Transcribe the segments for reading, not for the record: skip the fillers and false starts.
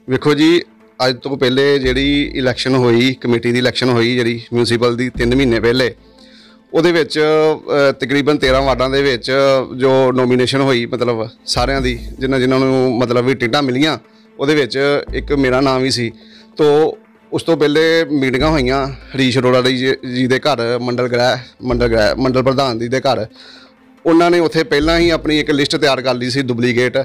ਵੇਖੋ ਜੀ, ਅੱਜ ਤੋਂ ਪਹਿਲੇ ਜਿਹੜੀ ਇਲੈਕਸ਼ਨ ਹੋਈ, ਕਮੇਟੀ ਦੀ ਇਲੈਕਸ਼ਨ ਹੋਈ ਜਿਹੜੀ ਮਿਊਨਿਸਪਲ ਦੀ 3 ਮਹੀਨੇ ਪਹਿਲੇ, ਉਹਦੇ ਵਿੱਚ ਤਕਰੀਬਨ 13 ਵਾਰਡਾਂ ਦੇ ਵਿੱਚ ਜੋ ਨੋਮੀਨੇਸ਼ਨ ਹੋਈ, ਮਤਲਬ ਸਾਰਿਆਂ ਦੀ ਜਿਨ੍ਹਾਂ ਨੂੰ ਮਤਲਬ ਵੀ ਟਿਕਟਾਂ ਮਿਲੀਆਂ, ਉਹਦੇ ਵਿੱਚ ਇੱਕ ਮੇਰਾ ਨਾਮ ਵੀ ਸੀ। ਤੋ ਉਸ ਤੋਂ ਪਹਿਲੇ ਮੀਟਿੰਗਾਂ ਹੋਈਆਂ ਹਰੀਸ਼ ਅਰੋੜਾ ਜੀ ਦੇ ਘਰ, ਮੰਡਲ ਪ੍ਰਧਾਨ ਜੀ ਦੇ ਘਰ। ਉਹਨਾਂ ਨੇ ਉੱਥੇ ਪਹਿਲਾਂ ਹੀ ਆਪਣੀ ਇੱਕ ਲਿਸਟ ਤਿਆਰ ਕਰ ਲਈ ਸੀ ਡੁਪਲੀਕੇਟ,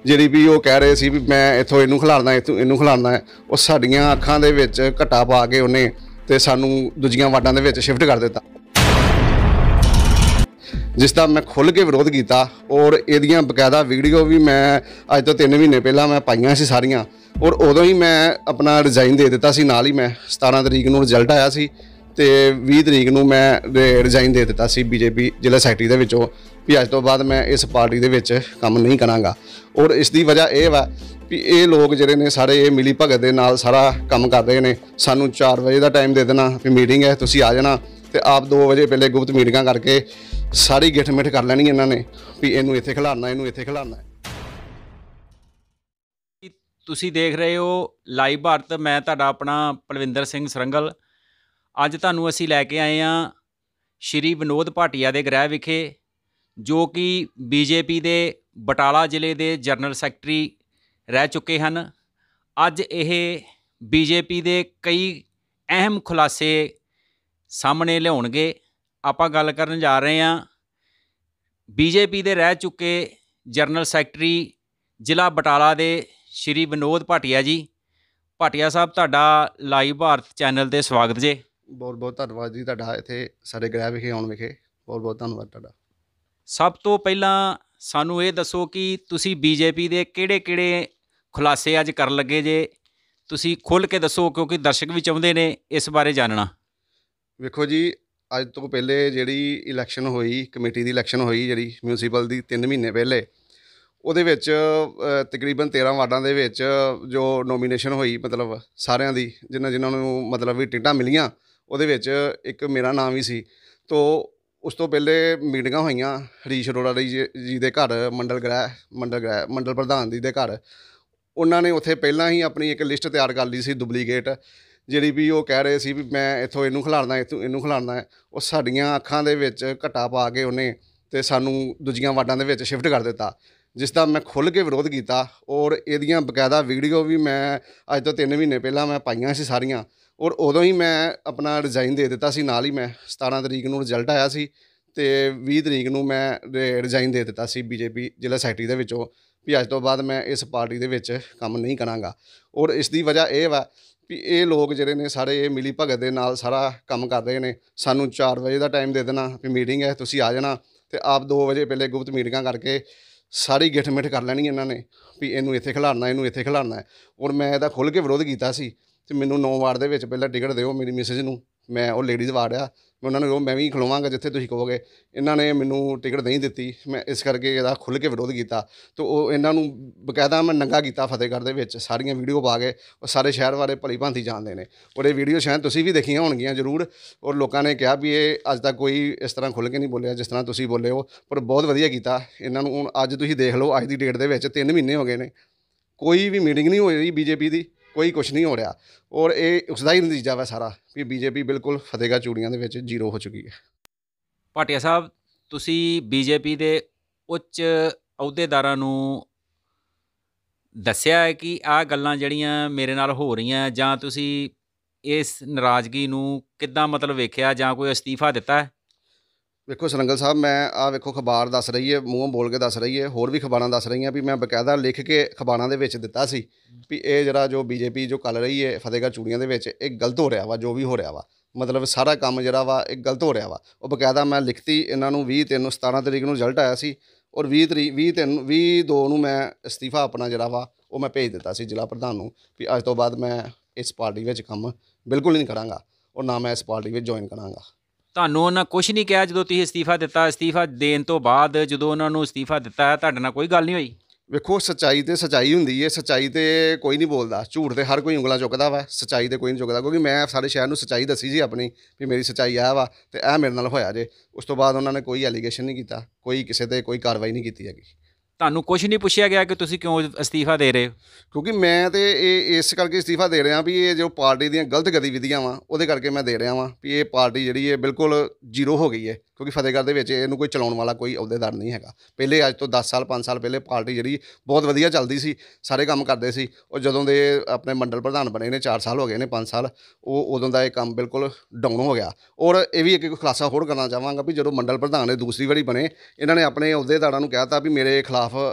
ਜਿਹੜੀ ਵੀ ਉਹ ਕਹਿ ਰਹੇ ਸੀ ਵੀ ਮੈਂ ਇੱਥੋਂ ਇਹਨੂੰ ਖਿਲਾਰਨਾ, ਇੱਥੋਂ ਇਹਨੂੰ ਖਿਲਾਰਨਾ ਹੈ। ਉਹ ਸਾਡੀਆਂ ਅੱਖਾਂ ਦੇ ਵਿੱਚ ਘੱਟਾ ਪਾ ਕੇ ਉਹਨੇ ਤੇ ਸਾਨੂੰ ਦੂਜੀਆਂ ਵਾਰਡਾਂ ਦੇ ਵਿੱਚ ਸ਼ਿਫਟ ਕਰ ਦਿੱਤਾ, ਜਿਸ ਦਾ ਮੈਂ ਖੁੱਲ੍ਹ ਕੇ ਵਿਰੋਧ ਕੀਤਾ। ਔਰ ਇਹਦੀਆਂ ਬਕਾਇਦਾ ਵੀਡੀਓ ਵੀ ਮੈਂ ਅੱਜ ਤੋਂ 3 ਮਹੀਨੇ ਪਹਿਲਾਂ ਮੈਂ ਪਾਈਆਂ ਸੀ ਸਾਰੀਆਂ। ਔਰ ਉਦੋਂ ਹੀ ਮੈਂ ਆਪਣਾ ਰਿਜ਼ਾਈਨ ਦੇ ਦਿੱਤਾ ਸੀ, ਨਾਲ ਹੀ ਮੈਂ 17 ਤਰੀਕ ਨੂੰ ਰਿਜ਼ਲਟ ਆਇਆ ਸੀ ਅਤੇ 20 ਤਰੀਕ ਨੂੰ ਮੈਂ ਰਿਜ਼ਾਈਨ ਦੇ ਦਿੱਤਾ ਸੀ BJP ਜ਼ਿਲ੍ਹਾ ਸੈਕਟਰੀ ਦੇ ਵਿੱਚੋਂ, ਵੀ ਅੱਜ ਤੋਂ ਬਾਅਦ ਮੈਂ ਇਸ ਪਾਰਟੀ ਦੇ ਵਿੱਚ ਕੰਮ ਨਹੀਂ ਕਰਾਂਗਾ। ਔਰ ਇਸ ਦੀ ਵਜ੍ਹਾ ਇਹ ਵਾ ਵੀ ਇਹ ਲੋਕ ਜਿਹੜੇ ਨੇ ਸਾਰੇ ਇਹ ਮਿਲੀ ਭਗਤ ਦੇ ਨਾਲ ਸਾਰਾ ਕੰਮ ਕਰ ਰਹੇ ਨੇ। ਸਾਨੂੰ 4 ਵਜੇ ਦਾ ਟਾਈਮ ਦੇ ਦੇਣਾ ਵੀ ਮੀਟਿੰਗ ਹੈ, ਤੁਸੀਂ ਆ ਜਾਣਾ, ਅਤੇ ਆਪ 2 ਵਜੇ ਪਹਿਲੇ ਗੁਪਤ ਮੀਟਿੰਗਾਂ ਕਰਕੇ ਸਾਰੀ ਗਿੱਠ-ਮਿੱਠ ਕਰ ਲੈਣੀ ਇਹਨਾਂ ਨੇ ਵੀ ਇਹਨੂੰ ਇੱਥੇ ਖਿਲਾਰਨਾ, ਇਹਨੂੰ ਇੱਥੇ ਖਿਲਾਰਨਾ। ਤੁਸੀਂ ਦੇਖ ਰਹੇ ਹੋ ਲਾਈਵ ਭਾਰਤ। ਮੈਂ ਤੁਹਾਡਾ ਆਪਣਾ ਪਲਵਿੰਦਰ ਸਿੰਘ ਸਰੰਗਲ। ਅੱਜ ਤੁਹਾਨੂੰ ਅਸੀਂ ਲੈ ਕੇ ਆਏ ਹਾਂ ਸ਼੍ਰੀ ਵਿਨੋਦ ਭਾਟੀਆ ਦੇ ਗ੍ਰਹਿ ਵਿਖੇ, ਜੋ ਕਿ BJP ਦੇ ਬਟਾਲਾ ਜ਼ਿਲ੍ਹੇ ਦੇ ਜਨਰਲ ਸੈਕਟਰੀ ਰਹਿ ਚੁੱਕੇ ਹਨ। ਅੱਜ ਇਹ BJP ਦੇ ਕਈ ਅਹਿਮ ਖੁਲਾਸੇ ਸਾਹਮਣੇ ਲਿਆਉਣਗੇ। ਆਪਾਂ ਗੱਲ ਕਰਨ ਜਾ ਰਹੇ ਹਾਂ BJP ਦੇ ਰਹਿ ਚੁੱਕੇ ਜਨਰਲ ਸੈਕਟਰੀ ਜ਼ਿਲ੍ਹਾ ਬਟਾਲਾ ਦੇ ਸ਼੍ਰੀ ਵਿਨੋਦ ਭਾਟੀਆ ਜੀ। ਭਾਟੀਆ ਸਾਹਿਬ, ਤੁਹਾਡਾ ਲਾਈਵ ਭਾਰਤ ਚੈਨਲ 'ਤੇ ਸਵਾਗਤ ਜੇ। ਬਹੁਤ ਬਹੁਤ ਧੰਨਵਾਦ ਜੀ ਤੁਹਾਡਾ, ਇੱਥੇ ਸਾਡੇ ਗ੍ਰਹਿ ਵਿਖੇ ਆਉਣ ਵਿਖੇ ਬਹੁਤ ਬਹੁਤ ਧੰਨਵਾਦ ਤੁਹਾਡਾ। ਸਭ ਤੋਂ ਪਹਿਲਾਂ ਸਾਨੂੰ ਇਹ ਦੱਸੋ ਕਿ ਤੁਸੀਂ BJP ਦੇ ਕਿਹੜੇ ਖੁਲਾਸੇ ਅੱਜ ਕਰਨ ਲੱਗੇ ਜੇ? ਤੁਸੀਂ ਖੁੱਲ੍ਹ ਕੇ ਦੱਸੋ, ਕਿਉਂਕਿ ਦਰਸ਼ਕ ਵੀ ਚਾਹੁੰਦੇ ਨੇ ਇਸ ਬਾਰੇ ਜਾਣਨਾ। ਵੇਖੋ ਜੀ, ਅੱਜ ਤੋਂ ਪਹਿਲੇ ਜਿਹੜੀ ਇਲੈਕਸ਼ਨ ਹੋਈ, ਕਮੇਟੀ ਦੀ ਇਲੈਕਸ਼ਨ ਹੋਈ ਜਿਹੜੀ ਮਿਊਨਿਸਪਲ ਦੀ 3 ਮਹੀਨੇ ਪਹਿਲੇ, ਉਹਦੇ ਵਿੱਚ ਤਕਰੀਬਨ 13 ਵਾਰਡਾਂ ਦੇ ਵਿੱਚ ਜੋ ਨੋਮੀਨੇਸ਼ਨ ਹੋਈ, ਮਤਲਬ ਸਾਰਿਆਂ ਦੀ ਜਿਨ੍ਹਾਂ ਨੂੰ ਮਤਲਬ ਵੀ ਟਿਕਟਾਂ ਮਿਲੀਆਂ, ਉਹਦੇ ਵਿੱਚ ਇੱਕ ਮੇਰਾ ਨਾਮ ਵੀ ਸੀ। ਤੋ ਉਸ ਤੋਂ ਪਹਿਲੇ ਮੀਟਿੰਗਾਂ ਹੋਈਆਂ ਹਰੀਸ਼ ਅਰੋੜਾ ਜੀ ਦੇ ਘਰ, ਮੰਡਲ ਪ੍ਰਧਾਨ ਜੀ ਦੇ ਘਰ। ਉਹਨਾਂ ਨੇ ਉੱਥੇ ਪਹਿਲਾਂ ਹੀ ਆਪਣੀ ਇੱਕ ਲਿਸਟ ਤਿਆਰ ਕਰ ਲਈ ਸੀ ਡੁਪਲੀਕੇਟ, ਜਿਹੜੀ ਵੀ ਉਹ ਕਹਿ ਰਹੇ ਸੀ ਵੀ ਮੈਂ ਇੱਥੋਂ ਇਹਨੂੰ ਖਿਲਾਰਨਾ, ਇੱਥੋਂ ਇਹਨੂੰ ਖਿਲਾਰਨਾ ਹੈ। ਉਹ ਸਾਡੀਆਂ ਅੱਖਾਂ ਦੇ ਵਿੱਚ ਘੱਟਾ ਪਾ ਕੇ ਉਹਨੇ ਤੇ ਸਾਨੂੰ ਦੂਜੀਆਂ ਵਾਰਡਾਂ ਦੇ ਵਿੱਚ ਸ਼ਿਫਟ ਕਰ ਦਿੱਤਾ, ਜਿਸ ਦਾ ਮੈਂ ਖੁੱਲ੍ਹ ਕੇ ਵਿਰੋਧ ਕੀਤਾ। ਔਰ ਇਹਦੀਆਂ ਬਕਾਇਦਾ ਵੀਡੀਓ ਵੀ ਮੈਂ ਅੱਜ ਤੋਂ 3 ਮਹੀਨੇ ਪਹਿਲਾਂ ਮੈਂ ਪਾਈਆਂ ਸੀ ਸਾਰੀਆਂ। ਔਰ ਉਦੋਂ ਹੀ ਮੈਂ ਆਪਣਾ ਰਿਜ਼ਾਈਨ ਦੇ ਦਿੱਤਾ ਸੀ, ਨਾਲ ਹੀ ਮੈਂ 17 ਤਰੀਕ ਨੂੰ ਰਿਜ਼ਲਟ ਆਇਆ ਸੀ ਅਤੇ 20 ਤਰੀਕ ਨੂੰ ਮੈਂ ਰਿਜ਼ਾਈਨ ਦੇ ਦਿੱਤਾ ਸੀ BJP ਜ਼ਿਲ੍ਹਾ ਸੈਕਟਰੀ ਦੇ ਵਿੱਚੋਂ, ਵੀ ਅੱਜ ਤੋਂ ਬਾਅਦ ਮੈਂ ਇਸ ਪਾਰਟੀ ਦੇ ਵਿੱਚ ਕੰਮ ਨਹੀਂ ਕਰਾਂਗਾ। ਔਰ ਇਸ ਦੀ ਵਜ੍ਹਾ ਇਹ ਵਾ ਵੀ ਇਹ ਲੋਕ ਜਿਹੜੇ ਨੇ ਸਾਰੇ ਇਹ ਮਿਲੀ ਭਗਤ ਦੇ ਨਾਲ ਸਾਰਾ ਕੰਮ ਕਰ ਰਹੇ ਨੇ। ਸਾਨੂੰ 4 ਵਜੇ ਦਾ ਟਾਈਮ ਦੇ ਦੇਣਾ ਵੀ ਮੀਟਿੰਗ ਹੈ, ਤੁਸੀਂ ਆ ਜਾਣਾ, ਅਤੇ ਆਪ 2 ਵਜੇ ਪਹਿਲੇ ਗੁਪਤ ਮੀਟਿੰਗਾਂ ਕਰਕੇ ਸਾਰੀ ਗਿੱਠ-ਮਿੱਠ ਕਰ ਲੈਣੀ ਇਹਨਾਂ ਨੇ ਵੀ ਇਹਨੂੰ ਇੱਥੇ ਖਿਲਾਰਨਾ, ਇਹਨੂੰ ਇੱਥੇ ਖਿਲਾਰਨਾ ਹੈ। ਔਰ ਮੈਂ ਇਹਦਾ ਖੁੱਲ੍ਹ ਕੇ ਵਿਰੋਧ ਕੀਤਾ ਸੀ ਅਤੇ ਮੈਨੂੰ 9 ਵਾਰਡ ਦੇ ਵਿੱਚ ਪਹਿਲਾਂ ਟਿਕਟ ਦਿਓ ਮੇਰੀ ਮਿਸਿਜ਼ ਨੂੰ। ਮੈਂ ਉਹ ਲੇਡੀਜ਼ ਵਾਰਡ ਆ, ਮੈਂ ਉਹਨਾਂ ਨੂੰ ਮੈਂ ਵੀ ਖਲੋਵਾਂਗਾ ਜਿੱਥੇ ਤੁਸੀਂ ਕਹੋਗੇ। ਇਹਨਾਂ ਨੇ ਮੈਨੂੰ ਟਿਕਟ ਨਹੀਂ ਦਿੱਤੀ, ਮੈਂ ਇਸ ਕਰਕੇ ਇਹਦਾ ਖੁੱਲ੍ਹ ਕੇ ਵਿਰੋਧ ਕੀਤਾ। ਅਤੇ ਉਹ ਇਹਨਾਂ ਨੂੰ ਬਕਾਇਦਾ ਮੈਂ ਨੰਗਾ ਕੀਤਾ ਫਤਿਹਗੜ੍ਹ ਦੇ ਵਿੱਚ, ਸਾਰੀਆਂ ਵੀਡੀਓ ਪਾ ਕੇ। ਉਹ ਸਾਰੇ ਸ਼ਹਿਰ ਬਾਰੇ ਭਲੀ ਭਾਂਤੀ ਜਾਣਦੇ ਨੇ। ਔਰ ਇਹ ਵੀਡੀਓ ਸ਼ਾਇਦ ਤੁਸੀਂ ਵੀ ਦੇਖੀਆਂ ਹੋਣਗੀਆਂ ਜ਼ਰੂਰ। ਔਰ ਲੋਕਾਂ ਨੇ ਕਿਹਾ ਵੀ ਇਹ ਅੱਜ ਤੱਕ ਕੋਈ ਇਸ ਤਰ੍ਹਾਂ ਖੁੱਲ੍ਹ ਕੇ ਨਹੀਂ ਬੋਲਿਆ ਜਿਸ ਤਰ੍ਹਾਂ ਤੁਸੀਂ ਬੋਲੇ ਹੋ। ਪਰ ਬਹੁਤ ਵਧੀਆ ਕੀਤਾ ਇਹਨਾਂ ਨੂੰ। ਹੁਣ ਅੱਜ ਤੁਸੀਂ ਦੇਖ ਲਓ, ਅੱਜ ਦੀ ਡੇਟ ਦੇ ਵਿੱਚ 3 ਮਹੀਨੇ ਹੋ ਗਏ ਨੇ, ਕੋਈ ਵੀ ਮੀਟਿੰਗ ਨਹੀਂ ਹੋ ਰਹੀ BJP ਦੀ, ਕੋਈ ਕੁਛ ਨਹੀਂ ਹੋ ਰਿਹਾ। ਔਰ ਇਹ ਉਸ ਦਾ ਹੀ ਨਤੀਜਾ ਵਾ ਸਾਰਾ ਵੀ BJP ਬਿਲਕੁਲ ਫਤਿਹਗੜ੍ਹ ਚੂੜੀਆਂ ਦੇ ਵਿੱਚ ਜ਼ੀਰੋ ਹੋ ਚੁੱਕੀ ਹੈ। ਭਾਟੀਆ ਸਾਹਿਬ, ਤੁਸੀਂ BJP ਦੇ ਉੱਚ ਅਹੁਦੇਦਾਰਾਂ ਨੂੰ ਦੱਸਿਆ ਹੈ ਕਿ ਆਹ ਗੱਲਾਂ ਜਿਹੜੀਆਂ ਮੇਰੇ ਨਾਲ ਹੋ ਰਹੀਆਂ, ਜਾਂ ਤੁਸੀਂ ਇਸ ਨਾਰਾਜ਼ਗੀ ਨੂੰ ਕਿੱਦਾਂ ਮਤਲਬ ਵੇਖਿਆ, ਜਾਂ ਕੋਈ ਅਸਤੀਫਾ ਦਿੱਤਾ ਹੈ? ਵੇਖੋ ਸਰੰਗਲ ਸਾਹਿਬ, ਮੈਂ ਆਹ ਵੇਖੋ ਅਖਬਾਰ ਦੱਸ ਰਹੀ ਹੈ, ਮੂੰਹੋਂ ਬੋਲ ਕੇ ਦੱਸ ਰਹੀ ਹੈ, ਹੋਰ ਵੀ ਅਖਬਾਰਾਂ ਦੱਸ ਰਹੀਆਂ ਵੀ ਮੈਂ ਬਕਾਇਦਾ ਲਿਖ ਕੇ ਅਖਬਾਰਾਂ ਦੇ ਵਿੱਚ ਦਿੱਤਾ ਸੀ ਵੀ ਇਹ ਜਿਹੜਾ ਜੋ BJP ਜੋ ਚੱਲ ਰਹੀ ਹੈ ਫਤਿਹਗੜ੍ਹ ਚੂੜੀਆਂ ਦੇ ਵਿੱਚ, ਇਹ ਗਲਤ ਹੋ ਰਿਹਾ ਵਾ। ਜੋ ਵੀ ਹੋ ਰਿਹਾ ਵਾ, ਮਤਲਬ ਸਾਰਾ ਕੰਮ ਜਿਹੜਾ ਵਾ ਇਹ ਗਲਤ ਹੋ ਰਿਹਾ ਵਾ। ਉਹ ਬਕਾਇਦਾ ਮੈਂ ਲਿਖਤੀ ਇਹਨਾਂ ਨੂੰ 17 ਤਰੀਕ ਨੂੰ ਰਿਜ਼ਲਟ ਆਇਆ ਸੀ। ਔਰ 22 ਨੂੰ ਮੈਂ ਅਸਤੀਫਾ ਆਪਣਾ ਜਿਹੜਾ ਵਾ ਉਹ ਮੈਂ ਭੇਜ ਦਿੱਤਾ ਸੀ ਜ਼ਿਲ੍ਹਾ ਪ੍ਰਧਾਨ ਨੂੰ, ਵੀ ਅੱਜ ਤੋਂ ਬਾਅਦ ਮੈਂ ਇਸ ਪਾਰਟੀ ਵਿੱਚ ਕੰਮ ਬਿਲਕੁਲ ਨਹੀਂ ਕਰਾਂਗਾ, ਔਰ ਨਾ ਮੈਂ ਇਸ ਪਾਰਟੀ ਵਿੱਚ ਜੁਆਇਨ ਕਰਾਂਗਾ। ਤੁਹਾਨੂੰ ਉਹਨਾਂ ਕੁਛ ਨਹੀਂ ਕਿਹਾ ਜਦੋਂ ਤੁਸੀਂ ਅਸਤੀਫਾ ਦਿੱਤਾ? ਅਸਤੀਫਾ ਦੇਣ ਤੋਂ ਬਾਅਦ ਜਦੋਂ ਉਹਨਾਂ ਨੂੰ ਅਸਤੀਫਾ ਦਿੱਤਾ, ਤੁਹਾਡੇ ਨਾਲ ਕੋਈ ਗੱਲ ਨਹੀਂ ਹੋਈ? ਵੇਖੋ, ਸੱਚਾਈ ਤੇ ਸੱਚਾਈ ਹੁੰਦੀ ਹੈ। ਸੱਚਾਈ ਤੇ ਕੋਈ ਨਹੀਂ ਬੋਲਦਾ, ਝੂਠ ਤੇ ਹਰ ਕੋਈ ਉਂਗਲਾਂ ਚੁੱਕਦਾ ਵਾ, ਸੱਚਾਈ ਤੇ ਕੋਈ ਨਹੀਂ ਚੁੱਕਦਾ। ਕਿਉਂਕਿ ਮੈਂ ਸਾਰੇ ਸ਼ਹਿਰ ਨੂੰ ਸੱਚਾਈ ਦੱਸੀ ਸੀ ਆਪਣੀ ਵੀ ਮੇਰੀ ਸੱਚਾਈ ਆ ਵਾ ਅਤੇ ਇਹ ਮੇਰੇ ਨਾਲ ਹੋਇਆ ਜੇ। ਉਸ ਤੋਂ ਬਾਅਦ ਉਹਨਾਂ ਨੇ ਕੋਈ ਐਲੀਗੇਸ਼ਨ ਨਹੀਂ ਕੀਤਾ, ਕੋਈ ਕਿਸੇ 'ਤੇ ਕੋਈ ਕਾਰਵਾਈ ਨਹੀਂ ਕੀਤੀ ਹੈਗੀ। ਤੁਹਾਨੂੰ ਕੁਝ ਨਹੀਂ ਪੁੱਛਿਆ ਗਿਆ ਕਿ ਤੁਸੀਂ ਕਿਉਂ ਅਸਤੀਫਾ ਦੇ ਰਹੇ ਹੋ? ਕਿਉਂਕਿ ਮੈਂ ਤੇ ਇਹ ਇਸ ਕਰਕੇ ਅਸਤੀਫਾ ਦੇ ਰਿਹਾ ਵੀ ਇਹ ਜੋ ਪਾਰਟੀ ਦੀਆਂ ਗਲਤ ਗਤੀਵਿਧੀਆਂ ਵਾ ਉਹਦੇ ਕਰਕੇ ਮੈਂ ਦੇ ਰਿਹਾ ਵਾਂ ਵੀ ਇਹ ਪਾਰਟੀ ਜਿਹੜੀ ਹੈ ਬਿਲਕੁਲ ਜ਼ੀਰੋ ਹੋ ਗਈ ਹੈ। ਕਿਉਂਕਿ ਫਤਿਹਗੜ੍ਹ ਦੇ ਵਿੱਚ ਇਹਨੂੰ ਕੋਈ ਚਲਾਉਣ ਵਾਲਾ ਕੋਈ ਅਹੁਦੇਦਾਰ ਨਹੀਂ ਹੈਗਾ। ਪਹਿਲੇ ਅੱਜ ਤੋਂ 10 ਸਾਲ 5 ਸਾਲ ਪਹਿਲੇ ਪਾਰਟੀ ਜਿਹੜੀ ਬਹੁਤ ਵਧੀਆ ਚੱਲਦੀ ਸੀ, ਸਾਰੇ ਕੰਮ ਕਰਦੇ ਸੀ। ਉਹ ਜਦੋਂ ਦੇ ਆਪਣੇ ਮੰਡਲ ਪ੍ਰਧਾਨ ਬਣੇ ਨੇ 4 ਸਾਲ ਹੋ ਗਏ ਨੇ, 5 ਸਾਲ, ਉਹ ਉਦੋਂ ਦਾ ਇਹ ਕੰਮ ਬਿਲਕੁਲ ਡਾਊਨ ਹੋ ਗਿਆ। ਔਰ ਇਹ ਵੀ ਇੱਕ ਖੁਲਾਸਾ ਹੋਰ ਕਰਨਾ ਚਾਹਾਂਗਾ ਵੀ ਜਦੋਂ ਮੰਡਲ ਪ੍ਰਧਾਨ ਇਹ ਦੂਸਰੀ ਵਾਰੀ ਬਣੇ, ਇਹਨਾਂ ਨੇ ਆਪਣੇ ਅਹੁਦੇਦਾਰਾਂ ਨੂੰ ਕਹਿ ਤਾ ਵੀ ਮੇਰੇ ਖਿਲਾਫ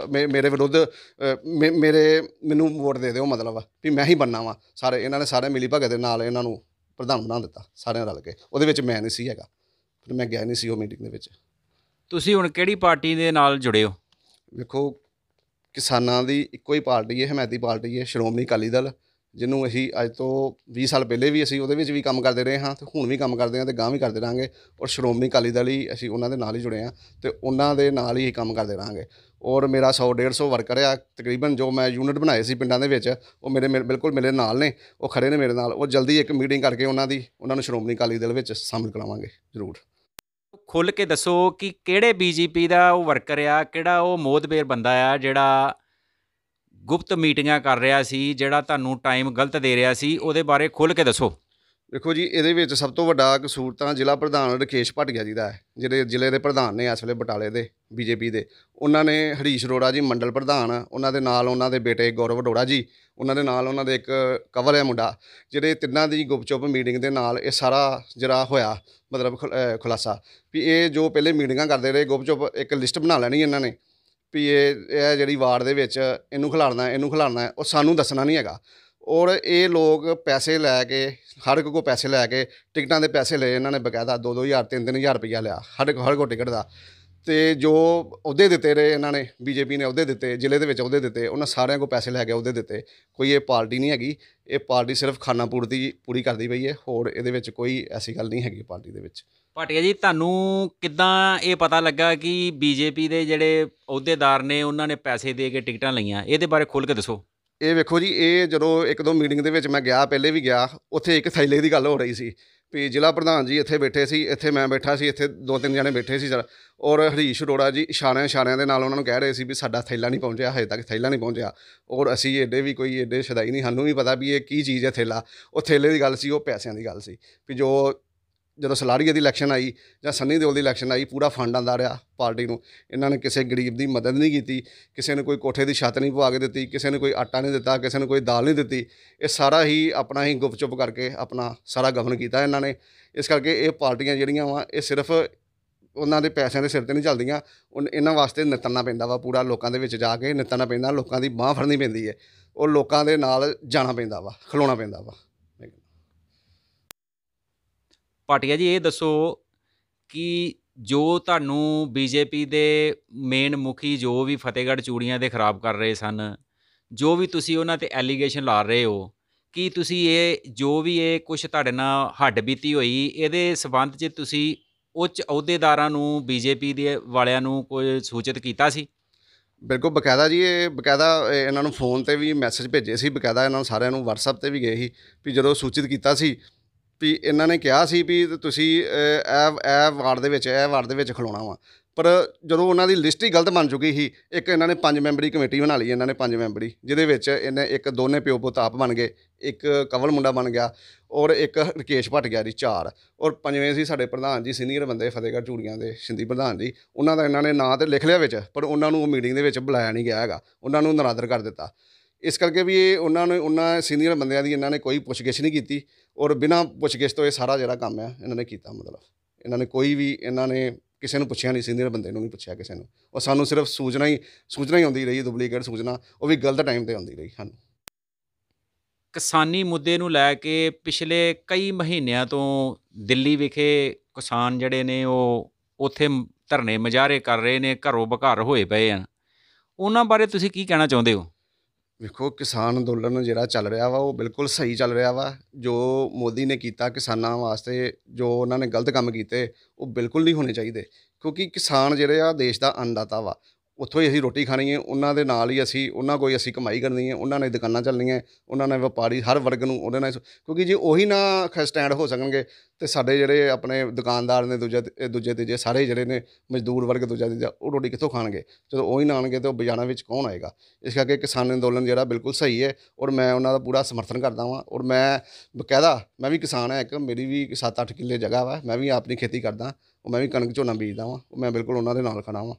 ਮੇਰੇ ਵਿਰੁੱਧ ਮੈਨੂੰ ਵੋਟ ਦੇ ਦਿਓ, ਮਤਲਬ ਵੀ ਮੈਂ ਹੀ ਬਣਨਾ ਵਾ। ਇਹਨਾਂ ਨੇ ਸਾਰੇ ਮਿਲੀ ਭਗਤ ਦੇ ਨਾਲ ਇਹਨਾਂ ਨੂੰ ਪ੍ਰਧਾਨ ਬਣਾ ਦਿੱਤਾ, ਸਾਰਿਆਂ ਰਲ ਕੇ। ਉਹਦੇ ਵਿੱਚ ਮੈਂ ਨਹੀਂ ਸੀ ਹੈਗਾ, ਫਿਰ ਮੈਂ ਗਿਆ ਨਹੀਂ ਸੀ ਉਹ ਮੀਟਿੰਗ ਦੇ ਵਿੱਚ। ਤੁਸੀਂ ਹੁਣ ਕਿਹੜੀ ਪਾਰਟੀ ਦੇ ਨਾਲ ਜੁੜੇ ਹੋ? ਵੇਖੋ, ਕਿਸਾਨਾਂ ਦੀ ਇੱਕੋ ਹੀ ਪਾਰਟੀ ਹੈ, ਹਮਾਇਤੀ ਪਾਰਟੀ ਹੈ, ਸ਼੍ਰੋਮਣੀ ਅਕਾਲੀ ਦਲ, ਜਿਹਨੂੰ ਅਸੀਂ ਅੱਜ ਤੋਂ 20 ਸਾਲ ਪਹਿਲੇ ਵੀ ਅਸੀਂ ਉਹਦੇ ਵਿੱਚ ਵੀ ਕੰਮ ਕਰਦੇ ਰਹੇ ਹਾਂ, ਅਤੇ ਹੁਣ ਵੀ ਕੰਮ ਕਰਦੇ ਹਾਂ, ਅਤੇ ਗਾਂਹ ਵੀ ਕਰਦੇ ਰਹਾਂਗੇ। ਔਰ ਸ਼੍ਰੋਮਣੀ ਅਕਾਲੀ ਦਲ ਹੀ ਅਸੀਂ ਉਹਨਾਂ ਦੇ ਨਾਲ ਹੀ ਜੁੜੇ ਹਾਂ, ਅਤੇ ਉਹਨਾਂ ਦੇ ਨਾਲ ਹੀ ਕੰਮ ਕਰਦੇ ਰਹਾਂਗੇ। ਔਰ ਮੇਰਾ 100-150 ਵਰਕਰ ਆ ਤਕਰੀਬਨ, ਜੋ ਮੈਂ ਯੂਨਿਟ ਬਣਾਏ ਸੀ ਪਿੰਡਾਂ ਦੇ ਵਿੱਚ, ਉਹ ਬਿਲਕੁਲ ਮੇਰੇ ਨਾਲ ਨੇ, ਉਹ ਖੜ੍ਹੇ ਨੇ ਮੇਰੇ ਨਾਲ। ਉਹ ਜਲਦੀ ਇੱਕ ਮੀਟਿੰਗ ਕਰਕੇ ਉਹਨਾਂ ਨੂੰ ਸ਼੍ਰੋਮਣੀ ਅਕਾਲੀ ਦਲ ਵਿੱਚ ਸ਼ਾਮਿਲ ਕਰਾਵਾਂਗੇ ਜ਼ਰੂਰ। ਖੁੱਲ੍ਹ ਕੇ ਦੱਸੋ ਕਿ ਕਿਹੜੇ ਬੀਜੇਪੀ ਦਾ ਉਹ ਵਰਕਰ ਆ, ਕਿਹੜਾ ਉਹ ਮੋਹਦਬੇਰ ਬੰਦਾ ਆ ਜਿਹੜਾ ਗੁਪਤ ਮੀਟਿੰਗਾਂ ਕਰ ਰਿਹਾ ਸੀ, ਜਿਹੜਾ ਤੁਹਾਨੂੰ ਟਾਈਮ ਗਲਤ ਦੇ ਰਿਹਾ ਸੀ? ਉਹਦੇ ਬਾਰੇ ਖੁੱਲ੍ਹ ਕੇ ਦੱਸੋ। ਦੇਖੋ ਜੀ, ਇਹਦੇ ਵਿੱਚ ਸਭ ਤੋਂ ਵੱਡਾ ਕਸੂਰ ਤਾਂ ਜ਼ਿਲ੍ਹਾ ਪ੍ਰਧਾਨ ਰਕੇਸ਼ ਭਾਟੀਆ ਜੀ ਦਾ ਹੈ, ਜਿਹੜੇ ਜ਼ਿਲ੍ਹੇ ਦੇ ਪ੍ਰਧਾਨ ਨੇ ਇਸ ਵੇਲੇ ਬਟਾਲੇ ਦੇ ਬੀਜੇਪੀ ਦੇ। ਉਹਨਾਂ ਨੇ ਹਰੀਸ਼ ਅਰੋੜਾ ਜੀ ਮੰਡਲ ਪ੍ਰਧਾਨ, ਉਹਨਾਂ ਦੇ ਨਾਲ ਉਹਨਾਂ ਦੇ ਬੇਟੇ ਗੌਰਵ ਅਰੋੜਾ ਜੀ, ਉਹਨਾਂ ਦੇ ਨਾਲ ਉਹਨਾਂ ਦੇ ਇੱਕ ਕਵਲ ਹੈ ਮੁੰਡਾ, ਜਿਹੜੇ ਤਿੰਨਾਂ ਦੀ ਗੁਪਚੁਪ ਮੀਟਿੰਗ ਦੇ ਨਾਲ ਇਹ ਸਾਰਾ ਜਿਹੜਾ ਹੋਇਆ, ਮਤਲਬ ਖੁਲਾਸਾ ਵੀ ਇਹ ਜੋ ਪਹਿਲੇ ਮੀਟਿੰਗਾਂ ਕਰਦੇ ਰਹੇ ਗੁਪਚੁਪ, ਇੱਕ ਲਿਸਟ ਬਣਾ ਲੈਣੀ ਇਹਨਾਂ ਨੇ ਵੀ ਇਹ ਜਿਹੜੀ ਵਾਰਡ ਦੇ ਵਿੱਚ ਇਹਨੂੰ ਖਿਲਾਰਨਾ, ਉਹ ਸਾਨੂੰ ਦੱਸਣਾ ਨਹੀਂ ਹੈਗਾ। ਔਰ ਇਹ ਲੋਕ ਪੈਸੇ ਲੈ ਕੇ, ਹਰ ਇੱਕ ਕੋਲ ਪੈਸੇ ਲੈ ਕੇ, ਟਿਕਟਾਂ ਦੇ ਪੈਸੇ ਲਏ ਇਹਨਾਂ ਨੇ ਬਕਾਇਦਾ, 2-2 ਹਜ਼ਾਰ 3-3 ਹਜ਼ਾਰ ਰੁਪਈਆ ਲਿਆ ਹਰ ਕੋ ਟਿਕਟ ਦਾ। ਅਤੇ ਜੋ ਅਹੁਦੇ ਦਿੱਤੇ ਰਹੇ ਇਹਨਾਂ ਨੇ, ਬੀਜੇਪੀ ਨੇ ਅਹੁਦੇ ਦਿੱਤੇ, ਜ਼ਿਲ੍ਹੇ ਦੇ ਵਿੱਚ ਅਹੁਦੇ ਦਿੱਤੇ, ਉਹਨਾਂ ਸਾਰਿਆਂ ਕੋਲ ਪੈਸੇ ਲੈ ਕੇ ਅਹੁਦੇ ਦਿੱਤੇ। ਕੋਈ ਇਹ ਪਾਰਟੀ ਨਹੀਂ ਹੈਗੀ, ਇਹ ਪਾਰਟੀ ਸਿਰਫ ਖਾਨਾ ਪੂਰੀ ਕਰਦੀ ਪਈ ਹੈ, ਹੋਰ ਇਹਦੇ ਵਿੱਚ ਕੋਈ ਐਸੀ ਗੱਲ ਨਹੀਂ ਹੈਗੀ ਪਾਰਟੀ ਦੇ ਵਿੱਚ। ਭਾਟੀਆ ਜੀ, ਤੁਹਾਨੂੰ ਕਿੱਦਾਂ ਇਹ ਪਤਾ ਲੱਗਾ ਕਿ ਬੀਜੇਪੀ ਦੇ ਜਿਹੜੇ ਅਹੁਦੇਦਾਰ ਨੇ ਉਹਨਾਂ ਨੇ ਪੈਸੇ ਦੇ ਕੇ ਟਿਕਟਾਂ ਲਈਆਂ? ਇਹਦੇ ਬਾਰੇ ਖੁੱਲ੍ਹ ਕੇ ਦੱਸੋ। ਇਹ ਵੇਖੋ ਜੀ, ਇਹ ਜਦੋਂ 1-2 ਮੀਟਿੰਗ ਦੇ ਵਿੱਚ ਮੈਂ ਗਿਆ, ਪਹਿਲੇ ਵੀ ਗਿਆ, ਉੱਥੇ ਇੱਕ ਥੈਲੇ ਦੀ ਗੱਲ ਹੋ ਰਹੀ ਸੀ ਵੀ ਜ਼ਿਲ੍ਹਾ ਪ੍ਰਧਾਨ ਜੀ ਇੱਥੇ ਬੈਠੇ ਸੀ, ਇੱਥੇ ਮੈਂ ਬੈਠਾ ਸੀ, ਇੱਥੇ 2-3 ਜਣੇ ਬੈਠੇ ਸੀ ਸਰ। ਔਰ ਹਰੀਸ਼ ਅਰੋੜਾ ਜੀ ਇਸ਼ਾਰਿਆਂ ਦੇ ਨਾਲ ਉਹਨਾਂ ਨੂੰ ਕਹਿ ਰਹੇ ਸੀ ਵੀ ਸਾਡਾ ਥੈਲਾ ਨਹੀਂ ਪਹੁੰਚਿਆ, ਹਜੇ ਤੱਕ ਥੈਲਾ ਨਹੀਂ ਪਹੁੰਚਿਆ। ਔਰ ਅਸੀਂ ਐਡੇ ਸ਼ਦਾਈ ਨਹੀਂ, ਸਾਨੂੰ ਵੀ ਪਤਾ ਵੀ ਇਹ ਕੀ ਚੀਜ਼ ਹੈ ਥੈਲਾ। ਉਹ ਥੈਲੇ ਦੀ ਗੱਲ ਸੀ, ਉਹ ਪੈਸਿਆਂ ਦੀ ਗੱਲ ਸੀ ਵੀ ਜਦੋਂ ਸਲਾਰੀਆ ਦੀ ਇਲੈਕਸ਼ਨ ਆਈ ਜਾਂ ਸੰਨੀ ਦਿਓਲ ਦੀ ਇਲੈਕਸ਼ਨ ਆਈ, ਪੂਰਾ ਫੰਡ ਆਉਂਦਾ ਰਿਹਾ ਪਾਰਟੀ ਨੂੰ। ਇਹਨਾਂ ਨੇ ਕਿਸੇ ਗਰੀਬ ਦੀ ਮਦਦ ਨਹੀਂ ਕੀਤੀ, ਕਿਸੇ ਨੂੰ ਕੋਈ ਕੋਠੇ ਦੀ ਛੱਤ ਨਹੀਂ ਪਵਾ ਕੇ ਦਿੱਤੀ, ਕਿਸੇ ਨੂੰ ਕੋਈ ਆਟਾ ਨਹੀਂ ਦਿੱਤਾ, ਕਿਸੇ ਨੂੰ ਕੋਈ ਦਾਲ ਨਹੀਂ ਦਿੱਤੀ। ਇਹ ਸਾਰਾ ਹੀ ਆਪਣਾ ਹੀ ਗੁਪਚੁਪ ਕਰਕੇ ਆਪਣਾ ਸਾਰਾ ਗਵਰਨ ਕੀਤਾ ਇਹਨਾਂ ਨੇ। ਇਸ ਕਰਕੇ ਇਹ ਪਾਰਟੀਆਂ ਜਿਹੜੀਆਂ ਵਾ, ਇਹ ਸਿਰਫ ਉਹਨਾਂ ਦੇ ਪੈਸਿਆਂ ਦੇ ਸਿਰ 'ਤੇ ਨਹੀਂ ਚੱਲਦੀਆਂ। ਇਹਨਾਂ ਵਾਸਤੇ ਨਿੱਤਰਨਾ ਪੈਂਦਾ ਵਾ, ਪੂਰਾ ਲੋਕਾਂ ਦੇ ਵਿੱਚ ਜਾ ਕੇ ਨਿੱਤਰਨਾ ਪੈਂਦਾ, ਲੋਕਾਂ ਦੀ ਬਾਂਹ ਫੜਨੀ ਪੈਂਦੀ ਹੈ, ਉਹ ਲੋਕਾਂ ਦੇ ਨਾਲ ਜਾਣਾ ਪੈਂਦਾ ਵਾ, ਖਲੋਣਾ ਪੈਂਦਾ ਵਾ। ਭਾਟੀਆ ਜੀ, ਇਹ ਦੱਸੋ ਕਿ ਜੋ ਤੁਹਾਨੂੰ ਬੀਜੇਪੀ ਦੇ ਮੇਨ ਮੁਖੀ ਜੋ ਵੀ ਫਤਿਹਗੜ੍ਹ ਚੂੜੀਆਂ ਦੇ ਖਰਾਬ ਕਰ ਰਹੇ ਸਨ, ਜੋ ਵੀ ਤੁਸੀਂ ਉਹਨਾਂ 'ਤੇ ਐਲੀਗੇਸ਼ਨ ਲਾ ਰਹੇ ਹੋ, ਕੀ ਤੁਸੀਂ ਜੋ ਵੀ ਕੁਛ ਤੁਹਾਡੇ ਨਾਲ ਹੱਡ ਬੀਤੀ ਹੋਈ, ਇਹਦੇ ਸਬੰਧ 'ਚ ਤੁਸੀਂ ਉੱਚ ਅਹੁਦੇਦਾਰਾਂ ਨੂੰ, ਬੀਜੇਪੀ ਦੇ ਵਾਲਿਆਂ ਨੂੰ ਕੋਈ ਸੂਚਿਤ ਕੀਤਾ ਸੀ? ਬਿਲਕੁਲ, ਬਕਾਇਦਾ ਜੀ, ਬਕਾਇਦਾ ਇਹਨਾਂ ਨੂੰ ਫੋਨ 'ਤੇ ਵੀ ਮੈਸੇਜ ਭੇਜੇ ਸੀ, ਬਕਾਇਦਾ ਇਹਨਾਂ ਨੂੰ ਸਾਰਿਆਂ ਨੂੰ ਵਟਸਐਪ 'ਤੇ ਵੀ ਗਏ ਸੀ ਵੀ ਜਦੋਂ ਸੂਚਿਤ ਕੀਤਾ ਸੀ ਵੀ ਇਹਨਾਂ ਨੇ ਕਿਹਾ ਸੀ ਵੀ ਤੁਸੀਂ ਇਹ ਵਾਰਡ ਦੇ ਵਿੱਚ ਖਲੋਣਾ ਵਾ। ਪਰ ਜਦੋਂ ਉਹਨਾਂ ਦੀ ਲਿਸਟ ਹੀ ਗਲਤ ਬਣ ਚੁੱਕੀ ਸੀ, ਇੱਕ ਇਹਨਾਂ ਨੇ 5 ਮੈਂਬਰੀ ਕਮੇਟੀ ਬਣਾ ਲਈ, ਇਹਨਾਂ ਨੇ 5 ਮੈਂਬਰੀ, ਜਿਹਦੇ ਵਿੱਚ ਦੋਨੇ ਪਿਓ ਪੁੱਤ ਆਪ ਬਣ ਗਏ, ਇੱਕ ਕਵਲ ਮੁੰਡਾ ਬਣ ਗਿਆ, ਔਰ ਇੱਕ ਰਕੇਸ਼ ਭਾਟੀਆ ਜੀ 4, ਔਰ 5ਵੇਂ ਸੀ ਸਾਡੇ ਪ੍ਰਧਾਨ ਜੀ, ਸੀਨੀਅਰ ਬੰਦੇ ਫਤਿਹਗੜ੍ਹ ਚੂੜੀਆਂ ਦੇ ਸਿੰਧੀ ਪ੍ਰਧਾਨ ਜੀ। ਉਹਨਾਂ ਦਾ ਇਹਨਾਂ ਨੇ ਨਾਂ ਤਾਂ ਲਿਖ ਲਿਆ ਵਿੱਚ, ਪਰ ਉਹਨਾਂ ਨੂੰ ਉਹ ਮੀਟਿੰਗ ਦੇ ਵਿੱਚ ਬੁਲਾਇਆ ਨਹੀਂ ਗਿਆ ਹੈਗਾ, ਉਹਨਾਂ ਨੂੰ ਨਰਾਦਰ ਕਰ ਦਿੱਤਾ। ਇਸ ਕਰਕੇ ਵੀ ਉਹਨਾਂ ਸੀਨੀਅਰ ਬੰਦਿਆਂ ਦੀ ਇਹਨਾਂ ਨੇ ਕੋਈ ਪੁੱਛਗਿੱਛ ਨਹੀਂ ਕੀਤੀ, ਔਰ ਬਿਨਾਂ ਪੁੱਛਗਿੱਛ ਤੋਂ ਇਹ ਸਾਰਾ ਜਿਹੜਾ ਕੰਮ ਹੈ ਇਹਨਾਂ ਨੇ ਕੀਤਾ। ਮਤਲਬ ਇਹਨਾਂ ਨੇ ਕਿਸੇ ਨੂੰ ਪੁੱਛਿਆ ਨਹੀਂ, ਸੀਨੀਅਰ ਬੰਦੇ ਨੂੰ ਨਹੀਂ ਪੁੱਛਿਆ ਕਿਸੇ ਨੂੰ। ਉਹ ਸਾਨੂੰ ਸਿਰਫ ਸੂਚਨਾ ਹੀ ਆਉਂਦੀ ਰਹੀ, ਡੁਪਲੀਕੇਟ ਸੂਚਨਾ, ਉਹ ਵੀ ਗਲਤ ਟਾਈਮ 'ਤੇ ਆਉਂਦੀ ਰਹੀ ਸਾਨੂੰ। ਕਿਸਾਨੀ ਮੁੱਦੇ ਨੂੰ ਲੈ ਕੇ ਪਿਛਲੇ ਕਈ ਮਹੀਨਿਆਂ ਤੋਂ ਦਿੱਲੀ ਵਿਖੇ ਕਿਸਾਨ ਜਿਹੜੇ ਨੇ ਉਹ ਉੱਥੇ ਧਰਨੇ ਮੁਜ਼ਾਹਰੇ ਕਰ ਰਹੇ ਨੇ, ਘਰੋਂ ਬਘਰ ਹੋਏ ਪਏ ਆ, ਉਹਨਾਂ ਬਾਰੇ ਤੁਸੀਂ ਕੀ ਕਹਿਣਾ ਚਾਹੁੰਦੇ ਹੋ? ਵੇਖੋ, ਕਿਸਾਨ ਅੰਦੋਲਨ ਜਿਹੜਾ ਚੱਲ ਰਿਹਾ ਵਾ, ਉਹ ਬਿਲਕੁਲ ਸਹੀ ਚੱਲ ਰਿਹਾ ਵਾ। ਜੋ ਮੋਦੀ ਨੇ ਕੀਤਾ ਕਿਸਾਨਾਂ ਵਾਸਤੇ, ਜੋ ਉਹਨਾਂ ਨੇ ਗਲਤ ਕੰਮ ਕੀਤੇ, ਉਹ ਬਿਲਕੁਲ ਨਹੀਂ ਹੋਣੇ ਚਾਹੀਦੇ। ਕਿਉਂਕਿ ਕਿਸਾਨ ਜਿਹੜੇ ਆ ਦੇਸ਼ ਦਾ ਅੰਨਦਾਤਾ ਵਾ, ਉੱਥੋਂ ਹੀ ਅਸੀਂ ਰੋਟੀ ਖਾਣੀ ਹੈ, ਉਹਨਾਂ ਦੇ ਨਾਲ ਹੀ ਅਸੀਂ ਉਹਨਾਂ ਕੋਈ ਅਸੀਂ ਕਮਾਈ ਕਰਨੀ ਹੈ, ਉਹਨਾਂ ਨੇ ਦੁਕਾਨਾਂ ਚੱਲਣੀਆਂ, ਉਹਨਾਂ ਨੇ ਵਪਾਰੀ ਹਰ ਵਰਗ ਨੂੰ ਉਹਦੇ ਨਾਲ ਕਿਉਂਕਿ ਜੇ ਉਹੀ ਨਾ ਸਟੈਂਡ ਹੋ ਸਕਣਗੇ ਤੇ ਸਾਡੇ ਜਿਹੜੇ ਆਪਣੇ ਦੁਕਾਨਦਾਰ ਨੇ ਦੂਜੇ ਤੀਜੇ ਸਾਰੇ ਜਿਹੜੇ ਨੇ ਮਜ਼ਦੂਰ ਵਰਗ ਦੂਜਾ ਤੀਜਾ ਉਹ ਰੋਟੀ ਕਿੱਥੋਂ ਖਾਣਗੇ। ਜਦੋਂ ਉਹੀ ਨਾ ਆਉਣਗੇ ਤਾਂ ਉਹ ਬਾਜ਼ਾਰਾਂ ਵਿੱਚ ਕੌਣ ਆਏਗਾ। ਇਸ ਕਰਕੇ ਕਿਸਾਨ ਅੰਦੋਲਨ ਜਿਹੜਾ ਬਿਲਕੁਲ ਸਹੀ ਹੈ ਔਰ ਮੈਂ ਉਹਨਾਂ ਦਾ ਪੂਰਾ ਸਮਰਥਨ ਕਰਦਾ ਵਾਂ। ਔਰ ਮੈਂ ਬਕਾਇਦਾ ਮੈਂ ਵੀ ਕਿਸਾਨ ਹਾਂ, ਇੱਕ ਮੇਰੀ ਵੀ 7-8 ਕਿੱਲੇ ਜਗ੍ਹਾ ਵਾ, ਮੈਂ ਵੀ ਆਪਣੀ ਖੇਤੀ ਕਰਦਾ, ਉਹ ਮੈਂ ਵੀ ਕਣਕ ਝੋਨਾ ਬੀਜਦਾ ਵਾਂ, ਮੈਂ ਬਿਲਕੁਲ ਉਹਨਾਂ ਦੇ ਨਾਲ ਖੜਾ ਵਾਂ।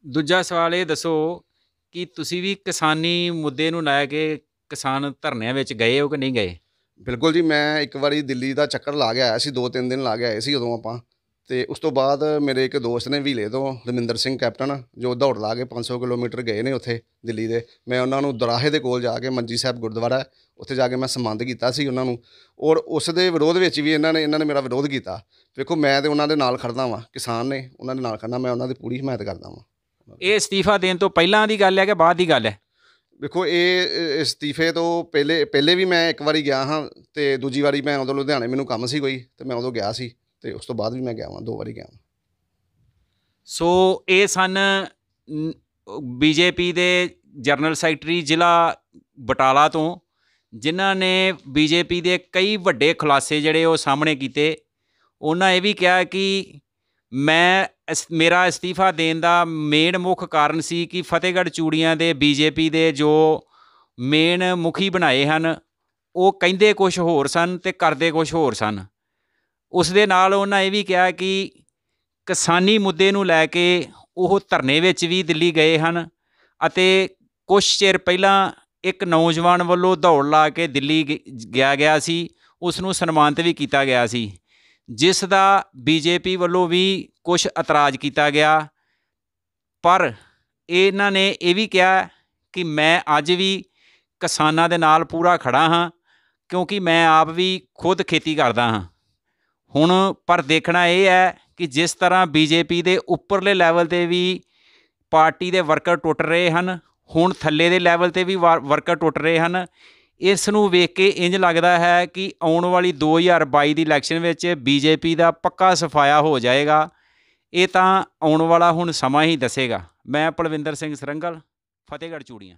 ਦੂਜਾ ਸਵਾਲ ਇਹ ਦੱਸੋ ਕਿ ਤੁਸੀਂ ਵੀ ਕਿਸਾਨੀ ਮੁੱਦੇ ਨੂੰ ਲੈ ਕੇ ਕਿਸਾਨ ਧਰਨਿਆਂ ਵਿੱਚ ਗਏ ਹੋ ਕਿ ਨਹੀਂ ਗਏ? ਬਿਲਕੁਲ ਜੀ, ਮੈਂ ਇੱਕ ਵਾਰੀ ਦਿੱਲੀ ਦਾ ਚੱਕਰ ਲਾ ਕੇ ਆਇਆ ਸੀ, 2-3 ਦਿਨ ਲਾ ਕੇ ਆਏ ਸੀ ਉਦੋਂ ਆਪਾਂ। ਅਤੇ ਉਸ ਤੋਂ ਬਾਅਦ ਮੇਰੇ ਇੱਕ ਦੋਸਤ ਨੇ ਵੀਲੇ ਤੋਂ ਰਮਿੰਦਰ ਸਿੰਘ ਕੈਪਟਨ ਜੋ ਦੌੜ ਲਾ ਕੇ 500 ਕਿਲੋਮੀਟਰ ਗਏ ਨੇ ਉੱਥੇ ਦਿੱਲੀ ਦੇ, ਮੈਂ ਉਹਨਾਂ ਨੂੰ ਦਰਾਹੇ ਦੇ ਕੋਲ ਜਾ ਕੇ ਮੰਜੀ ਸਾਹਿਬ ਗੁਰਦੁਆਰਾ ਉੱਥੇ ਜਾ ਕੇ ਮੈਂ ਸੰਬੰਧ ਕੀਤਾ ਸੀ ਉਹਨਾਂ ਨੂੰ। ਔਰ ਉਸ ਦੇ ਵਿਰੋਧ ਵਿੱਚ ਵੀ ਇਹਨਾਂ ਨੇ ਮੇਰਾ ਵਿਰੋਧ ਕੀਤਾ। ਵੇਖੋ ਮੈਂ ਤਾਂ ਉਹਨਾਂ ਦੇ ਨਾਲ ਖੜਦਾ ਵਾਂ, ਕਿਸਾਨ ਨੇ ਉਹਨਾਂ ਦੇ ਨਾਲ ਖੜਨਾ, ਮੈਂ ਉਹਨਾਂ ਦੀ ਪੂਰੀ ਹਮਾਇਤ ਕਰਦਾ ਵਾਂ। ਇਹ ਅਸਤੀਫਾ ਦੇਣ ਤੋਂ ਪਹਿਲਾਂ ਦੀ ਗੱਲ ਹੈ ਕਿ ਬਾਅਦ ਦੀ ਗੱਲ ਹੈ? ਵੇਖੋ ਇਹ ਅਸਤੀਫੇ ਤੋਂ ਪਹਿਲੇ ਵੀ ਮੈਂ ਇੱਕ ਵਾਰੀ ਗਿਆ ਹਾਂ, ਅਤੇ ਦੂਜੀ ਵਾਰੀ ਮੈਂ ਉਦੋਂ ਲੁਧਿਆਣੇ ਮੈਨੂੰ ਕੰਮ ਸੀ ਕੋਈ, ਅਤੇ ਮੈਂ ਉਦੋਂ ਗਿਆ ਸੀ, ਅਤੇ ਉਸ ਤੋਂ ਬਾਅਦ ਵੀ ਮੈਂ ਗਿਆ ਵਾਂ, 2 ਵਾਰੀ ਗਿਆ ਵਾਂ। ਸੋ ਇਹ ਸਨ ਬੀਜੇਪੀ ਦੇ ਜਨਰਲ ਸੈਕਟਰੀ ਜ਼ਿਲ੍ਹਾ ਬਟਾਲਾ ਤੋਂ, ਜਿਨ੍ਹਾਂ ਨੇ ਬੀਜੇਪੀ ਦੇ ਕਈ ਵੱਡੇ ਖੁਲਾਸੇ ਜਿਹੜੇ ਉਹ ਸਾਹਮਣੇ ਕੀਤੇ। ਉਹਨਾਂ ਇਹ ਵੀ ਕਿਹਾ ਕਿ ਮੇਰਾ ਅਸਤੀਫਾ ਦੇਣ ਦਾ ਮੇਨ ਮੁੱਖ ਕਾਰਨ ਸੀ ਕਿ ਫਤਿਹਗੜ੍ਹ ਚੂੜੀਆਂ ਦੇ ਬੀਜੇਪੀ ਦੇ ਜੋ ਮੇਨ ਮੁਖੀ ਬਣਾਏ ਹਨ ਉਹ ਕਹਿੰਦੇ ਕੁਛ ਹੋਰ ਸਨ ਅਤੇ ਕਰਦੇ ਕੁਛ ਹੋਰ ਸਨ। ਉਸ ਦੇ ਨਾਲ ਉਹਨਾਂ ਇਹ ਵੀ ਕਿਹਾ ਕਿ ਕਿਸਾਨੀ ਮੁੱਦੇ ਨੂੰ ਲੈ ਕੇ ਉਹ ਧਰਨੇ ਵਿੱਚ ਵੀ ਦਿੱਲੀ ਗਏ ਹਨ ਅਤੇ ਕੁਛ ਚਿਰ ਪਹਿਲਾਂ ਇੱਕ ਨੌਜਵਾਨ ਵੱਲੋਂ ਦੌੜ ਲਾ ਕੇ ਦਿੱਲੀ ਗਿਆ ਸੀ, ਉਸ ਨੂੰ ਸਨਮਾਨਿਤ ਵੀ ਕੀਤਾ ਗਿਆ ਸੀ, ਜਿਸ ਦਾ ਬੀਜੇਪੀ ਵੱਲੋਂ ਵੀ ਕੁਛ ਇਤਰਾਜ਼ ਕੀਤਾ ਗਿਆ। ਪਰ ਇਹਨਾਂ ਨੇ ਇਹ ਵੀ ਕਿਹਾ ਕਿ ਮੈਂ ਅੱਜ ਵੀ ਕਿਸਾਨਾਂ ਦੇ ਨਾਲ ਪੂਰਾ ਖੜਾ ਹਾਂ, ਕਿਉਂਕਿ ਮੈਂ ਆਪ ਵੀ ਖੁਦ ਖੇਤੀ ਕਰਦਾ ਹਾਂ। ਹੁਣ ਪਰ ਦੇਖਣਾ ਇਹ ਹੈ ਕਿ ਜਿਸ ਤਰ੍ਹਾਂ ਬੀਜੇਪੀ ਦੇ ਉੱਪਰਲੇ ਲੈਵਲ 'ਤੇ ਵੀ ਪਾਰਟੀ ਦੇ ਵਰਕਰ ਟੁੱਟ ਰਹੇ ਹਨ, ਹੁਣ ਥੱਲੇ ਦੇ ਲੈਵਲ 'ਤੇ ਵੀ ਵਰਕਰ ਟੁੱਟ ਰਹੇ ਹਨ। ਇਸ ਨੂੰ ਵੇਖ ਕੇ ਇੰਝ ਲੱਗਦਾ ਹੈ ਕਿ ਆਉਣ ਵਾਲੀ 2022 ਦੀ ਇਲੈਕਸ਼ਨ ਵਿੱਚ ਬੀਜੇਪੀ ਦਾ ਪੱਕਾ ਸਫਾਇਆ ਹੋ ਜਾਏਗਾ। ਇਹ ਤਾਂ ਆਉਣ ਵਾਲਾ ਹੁਣ ਸਮਾਂ ਹੀ ਦੱਸੇਗਾ। ਮੈਂ ਪਲਵਿੰਦਰ ਸਿੰਘ ਸਰੰਗਲ, ਫਤਿਹਗੜ੍ਹ ਚੂੜੀਆਂ।